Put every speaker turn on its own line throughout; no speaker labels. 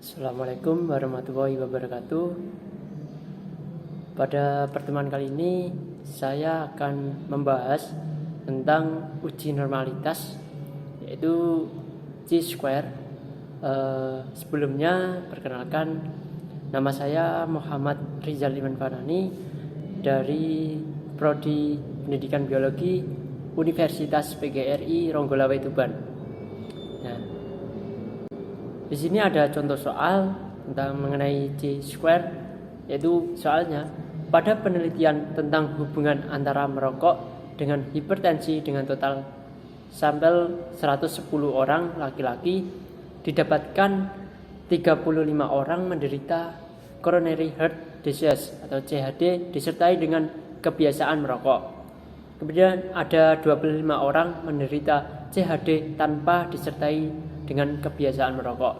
Assalamualaikum warahmatullahi wabarakatuh. Pada pertemuan kali ini saya akan membahas tentang uji normalitas, yaitu Chi-square. Sebelumnya perkenalkan, nama saya Muhammad Rizal Iman Fanani dari Prodi Pendidikan Biologi Universitas PGRI Ronggolawe Tuban. Di sini ada contoh soal tentang mengenai Chi-square, yaitu soalnya pada penelitian tentang hubungan antara merokok dengan hipertensi dengan total sampel 110 orang laki-laki didapatkan 35 orang menderita coronary heart disease atau CHD disertai dengan kebiasaan merokok. Kemudian ada 25 orang menderita CHD tanpa disertai dengan kebiasaan merokok.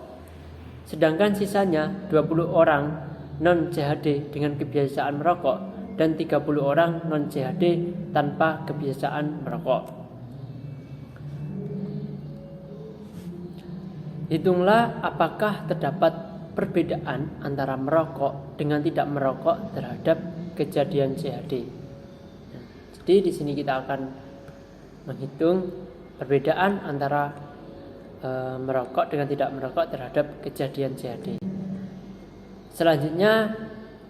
Sedangkan sisanya 20 orang non-CHD dengan kebiasaan merokok dan 30 orang non-CHD tanpa kebiasaan merokok. Hitunglah apakah terdapat perbedaan antara merokok dengan tidak merokok terhadap kejadian CHD. Jadi di sini kita akan menghitung perbedaan antara merokok dengan tidak merokok terhadap kejadian CHD. Selanjutnya,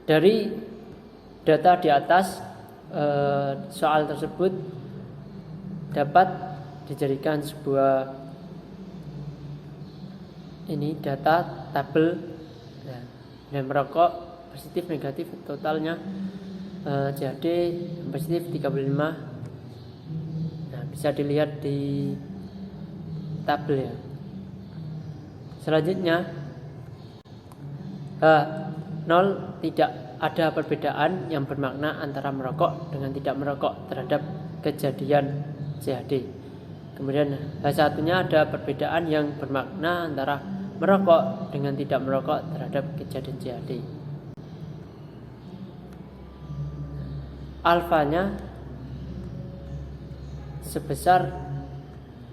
dari data di atas soal tersebut dapat dijadikan sebuah data tabel dan merokok positif negatif totalnya CHD positif 35. Bisa dilihat di tabel ya. Selanjutnya H0 tidak ada perbedaan yang bermakna antara merokok dengan tidak merokok terhadap kejadian CHD. Kemudian H1-nya ada perbedaan yang bermakna antara merokok dengan tidak merokok terhadap kejadian CHD. Alfanya sebesar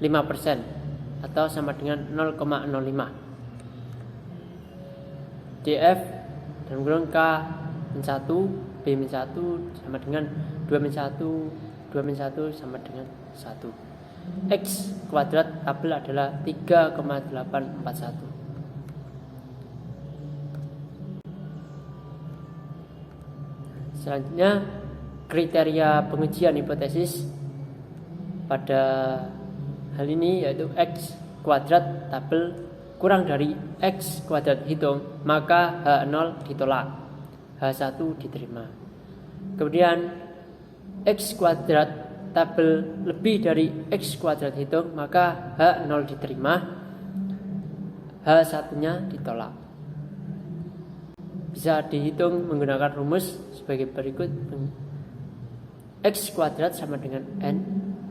5% atau sama dengan 0,05. DF dan kurung K-1 B-1 sama dengan 2-1 2-1 sama dengan 1. X kuadrat tabel adalah 3,841. Selanjutnya, kriteria pengujian hipotesis pada hal ini yaitu X kuadrat tabel kurang dari X kuadrat hitung, maka H0 ditolak, H1 diterima. Kemudian X kuadrat tabel lebih dari X kuadrat hitung, maka H0 diterima, H1-nya ditolak. Bisa dihitung menggunakan rumus sebagai berikut. X kuadrat sama dengan N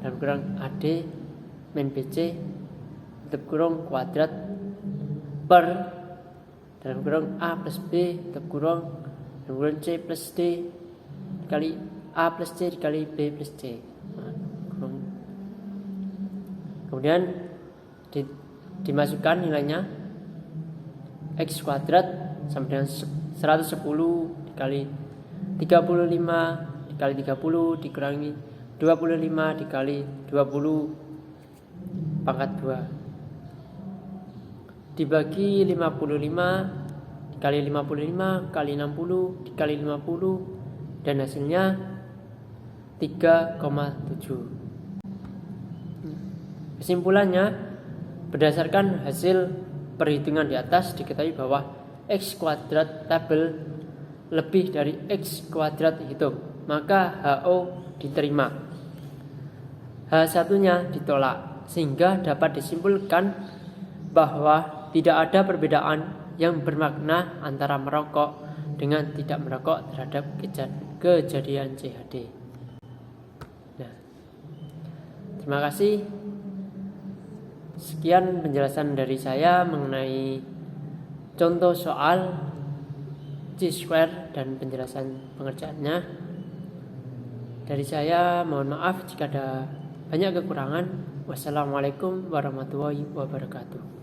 dan kurang AD min BC tutup kurung kuadrat per dalam kurung A plus B tutup kurung dalam kurung C plus D dikali A plus C dikali B plus C. Kemudian dimasukkan nilainya X kuadrat sama dengan 110 dikali 35 dikali 30 dikurangi 25 dikali 20 pangkat 2 dibagi 55 dikali 55 kali 60 dikali 50 dan hasilnya 3,7. Kesimpulannya, berdasarkan hasil perhitungan di atas diketahui bahwa X kuadrat tabel lebih dari X kuadrat hitung, maka HO diterima, H1-nya ditolak, sehingga dapat disimpulkan bahwa tidak ada perbedaan yang bermakna antara merokok dengan tidak merokok terhadap kejadian CHD. Terima kasih. Sekian penjelasan dari saya mengenai contoh soal Chi-square dan penjelasan pengerjaannya. Dari saya mohon maaf jika ada banyak kekurangan. Wassalamualaikum warahmatullahi wabarakatuh.